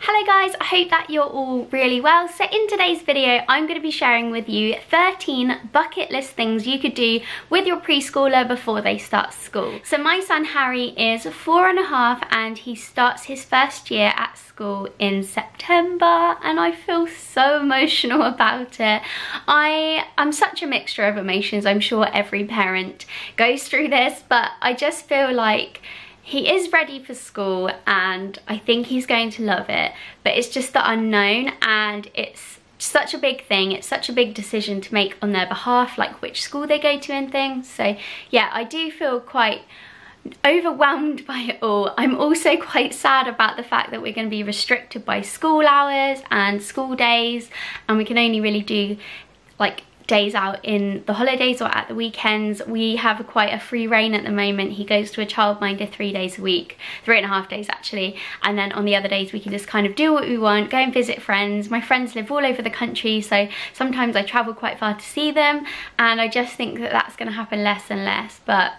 Hello guys, I hope that you're all really well. So in today's video, I'm going to be sharing with you 13 bucket list things you could do with your preschooler before they start school. So my son Harry is 4.5 and he starts his first year at school in September, and I feel so emotional about it. I'm such a mixture of emotions. I'm sure every parent goes through this, but I just feel like he is ready for school and I think he's going to love it, but it's just the unknown, and it's such a big thing. It's such a big decision to make on their behalf, like which school they go to and things. So yeah, I do feel quite overwhelmed by it all. I'm also quite sad about the fact that we're going to be restricted by school hours and school days, and we can only really do like days out in the holidays or at the weekends. We have quite a free reign at the moment. He goes to a childminder 3 days a week, 3.5 days actually, and then on the other days we can just kind of do what we want, go and visit friends. My friends live all over the country, so sometimes I travel quite far to see them, and I just think that that's going to happen less and less, but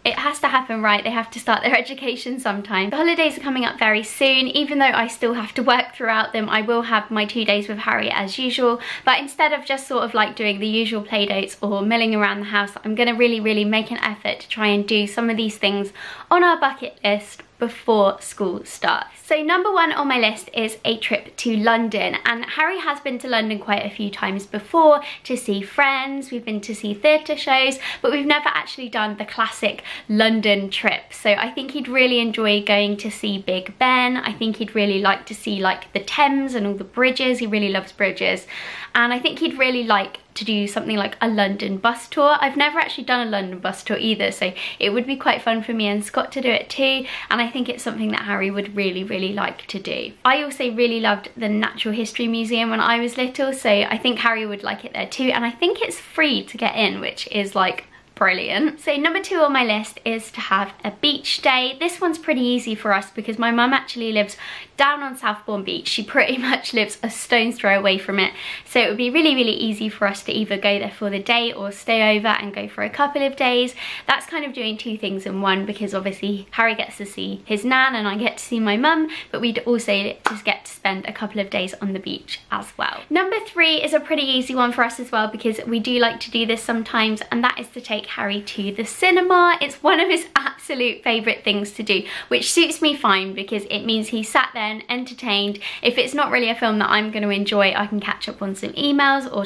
it has to happen, right? They have to start their education sometime. The holidays are coming up very soon. Even though I still have to work throughout them, I will have my 2 days with Harry as usual. But instead of just sort of like doing the usual play dates or milling around the house, I'm gonna really make an effort to try and do some of these things on our bucket list before school starts. So number one on my list is a trip to London, and Harry has been to London quite a few times before to see friends. We've been to see theatre shows, but we've never actually done the classic London trip. So I think he'd really enjoy going to see Big Ben. I think he'd really like to see like the Thames and all the bridges. He really loves bridges, and I think he'd really like to do something like a London bus tour. I've never actually done a London bus tour either, so it would be quite fun for me and Scott to do it too, and I think it's something that Harry would really like to do. I also really loved the Natural History Museum when I was little, so I think Harry would like it there too, and I think it's free to get in, which is like brilliant. So number two on my list is to have a beach day. This one's pretty easy for us because my mum actually lives down on Southbourne Beach. She pretty much lives a stone's throw away from it, so it would be really easy for us to either go there for the day or stay over and go for a couple of days. That's kind of doing two things in one, because obviously Harry gets to see his nan and I get to see my mum, but we'd also just get to spend a couple of days on the beach as well. Number three is a pretty easy one for us as well, because we do like to do this sometimes, and that is to take Harry to the cinema. It's one of his absolute favourite things to do, which suits me fine because it means he's sat there and entertained. If it's not really a film that I'm going to enjoy, I can catch up on some emails or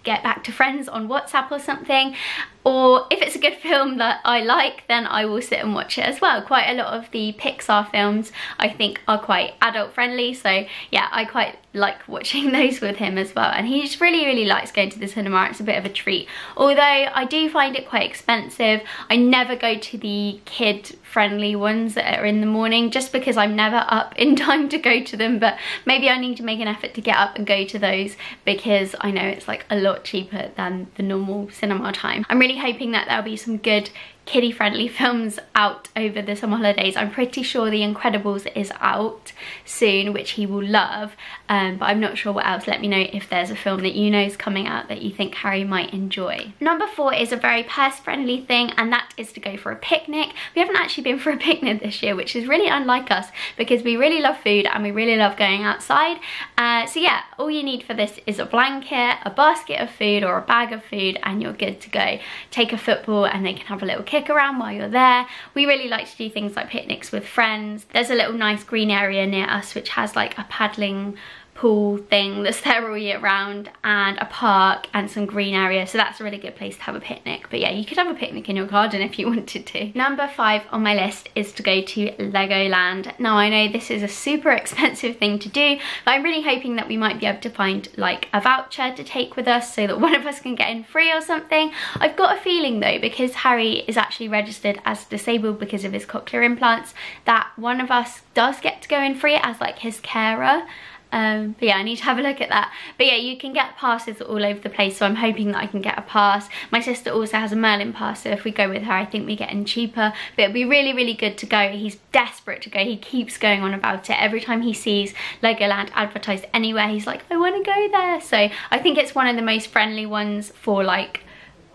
get back to friends on WhatsApp or something. Or if it's a good film that I like, then I will sit and watch it as well. Quite a lot of the Pixar films I think are quite adult friendly, so yeah, I quite like watching those with him as well, and he just really likes going to the cinema. It's a bit of a treat, although I do find it quite expensive. I never go to the kid friendly ones that are in the morning just because I'm never up in time to go to them, but maybe I need to make an effort to get up and go to those because I know it's like a lot cheaper than the normal cinema time. I'm really hoping that there'll be some good kiddie friendly films out over the summer holidays. I'm pretty sure The Incredibles is out soon, which he will love, but I'm not sure what else. Let me know if there's a film that you know is coming out that you think Harry might enjoy. Number four is a very purse friendly thing, and that is to go for a picnic. We haven't actually been for a picnic this year, which is really unlike us because we really love food and we really love going outside. So yeah, all you need for this is a blanket, a basket of food or a bag of food, and you're good to go. Take a football and they can have a little kick around while you're there. We really like to do things like picnics with friends. There's a little nice green area near us which has like a paddling pool thing that's there all year round, and a park and some green area, so that's a really good place to have a picnic. But yeah, you could have a picnic in your garden if you wanted to. Number five on my list is to go to Legoland. Now I know this is a super expensive thing to do, but I'm really hoping that we might be able to find like a voucher to take with us so that one of us can get in free or something. I've got a feeling though, because Harry is actually registered as disabled because of his cochlear implants, that one of us does get to go in free as like his carer. But yeah, I need to have a look at that. But yeah, you can get passes all over the place, so I'm hoping that I can get a pass. My sister also has a Merlin pass, so if we go with her, I think we get in cheaper. But it'd be really good to go. He's desperate to go. He keeps going on about it. Every time he sees Legoland advertised anywhere, he's like, I want to go there. So I think it's one of the most friendly ones for like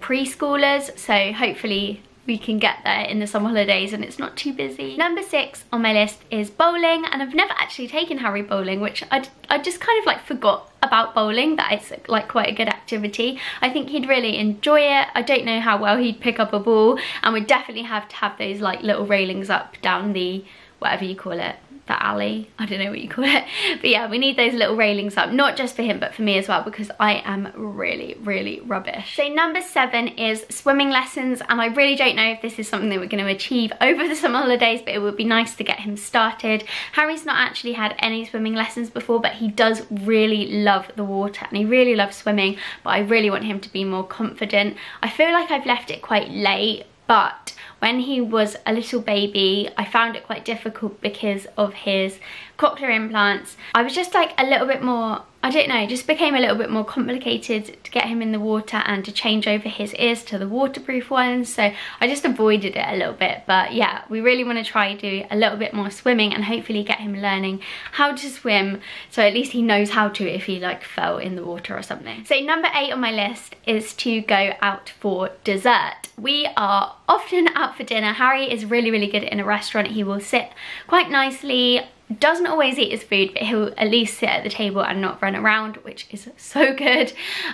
preschoolers, so hopefully we can get there in the summer holidays and it's not too busy. Number 6 on my list is bowling, and I've never actually taken Harry bowling, which I just kind of like forgot about bowling, that it's like quite a good activity. I think he'd really enjoy it. I don't know how well he'd pick up a ball, and we'd definitely have to have those like little railings up down the, whatever you call it, the alley, I don't know what you call it, but yeah, we need those little railings up, not just for him but for me as well, because I am really rubbish. So number 7 is swimming lessons, and I really don't know if this is something that we're going to achieve over the summer holidays, but it would be nice to get him started. Harry's not actually had any swimming lessons before, but he does really love the water and he really loves swimming, but I really want him to be more confident. I feel like I've left it quite late, but when he was a little baby, I found it quite difficult because of his cochlear implants. I was just like a little bit more, I don't know, it just became a little bit more complicated to get him in the water and to change over his ears to the waterproof ones, so I just avoided it a little bit. But yeah, we really want to try do a little bit more swimming and hopefully get him learning how to swim, so at least he knows how to if he like fell in the water or something. So number 8 on my list is to go out for dessert. We are often out for dinner. Harry is really good in a restaurant. He will sit quite nicely, doesn't always eat his food, but he'll at least sit at the table and not run around, which is so good.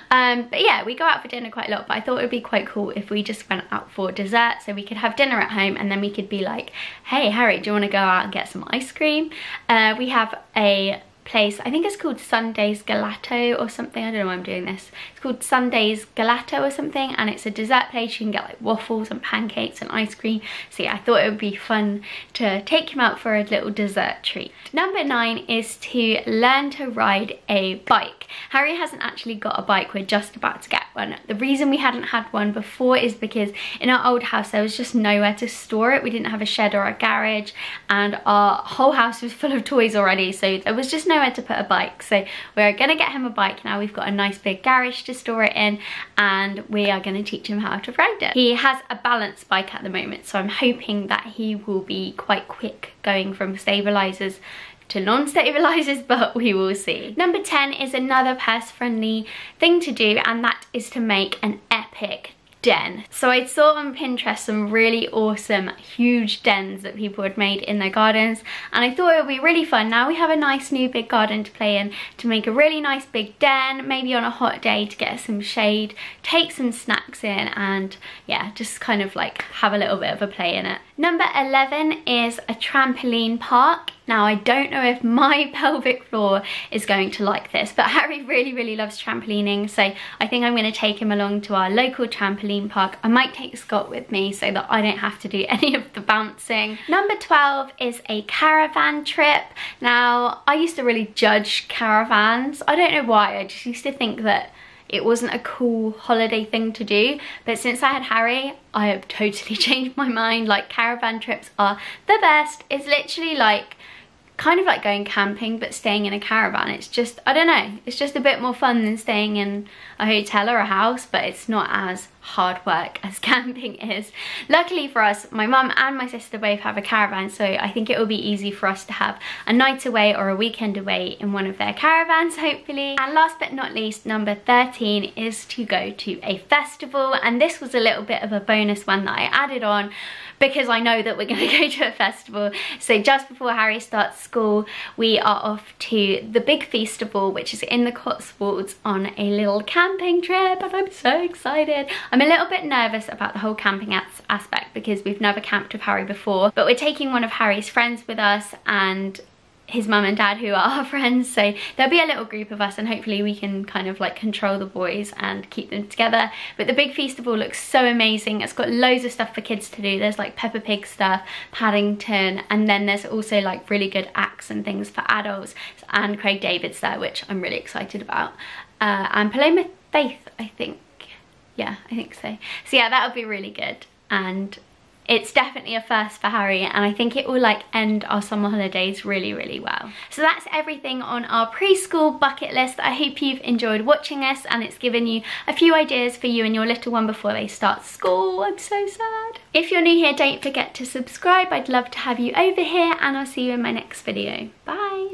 But yeah, we go out for dinner quite a lot, but I thought it would be quite cool if we just went out for dessert, so we could have dinner at home and then we could be like, hey Harry, do you want to go out and get some ice cream? We have a place, I think it's called Sunday's Gelato or something, I don't know why I'm doing this. It's called Sunday's Gelato or something, and it's a dessert place. You can get like waffles and pancakes and ice cream. So yeah, I thought it would be fun to take him out for a little dessert treat. Number 9 is to learn to ride a bike. Harry hasn't actually got a bike, we're just about to get one. The reason we hadn't had one before is because in our old house there was just nowhere to store it. We didn't have a shed or a garage, and our whole house was full of toys already, so there was just nowhere to put a bike. So we're gonna get him a bike now. We've got a nice big garage to store it in, and we are gonna teach him how to ride it. He has a balance bike at the moment, so I'm hoping that he will be quite quick going from stabilizers to non-stabilizers, but we will see. Number 10 is another purse-friendly thing to do, and that is to make an epic den. So I saw on Pinterest some really awesome huge dens that people had made in their gardens, and I thought it would be really fun. Now we have a nice new big garden to play in, to make a really nice big den, maybe on a hot day to get some shade, take some snacks in, and yeah, just kind of like have a little bit of a play in it. Number 11 is a trampoline park. Now I don't know if my pelvic floor is going to like this, but Harry really loves trampolining, so I think I'm going to take him along to our local trampoline park. I might take Scott with me so that I don't have to do any of the bouncing. Number 12 is a caravan trip. Now I used to really judge caravans. I don't know why, I just used to think that it wasn't a cool holiday thing to do, but since I had Harry, I have totally changed my mind. Like, caravan trips are the best. It's literally like kind of like going camping but staying in a caravan. It's just, I don't know, it's just a bit more fun than staying in a hotel or a house, but it's not as hard work as camping is. Luckily for us, my mum and my sister both have a caravan, so I think it will be easy for us to have a night away or a weekend away in one of their caravans, hopefully. And last but not least, number 13 is to go to a festival, and this was a little bit of a bonus one that I added on because I know that we're going to go to a festival. So just before Harry starts school, we are off to the big festival, which is in the Cotswolds, on a little camping trip, and I'm so excited. I'm a little bit nervous about the whole camping aspect because we've never camped with Harry before, but we're taking one of Harry's friends with us and his mum and dad, who are our friends, so there'll be a little group of us and hopefully we can kind of like control the boys and keep them together. But the big festival looks so amazing. It's got loads of stuff for kids to do. There's like Peppa Pig stuff, Paddington, and then there's also like really good acts and things for adults, and Craig David's there, which I'm really excited about, and Paloma Faith, I think. Yeah, I think so. So yeah, that'll be really good, and it's definitely a first for Harry, and I think it will like end our summer holidays really well. So that's everything on our preschool bucket list. I hope you've enjoyed watching this and it's given you a few ideas for you and your little one before they start school. I'm so sad. If you're new here, don't forget to subscribe. I'd love to have you over here, and I'll see you in my next video. Bye.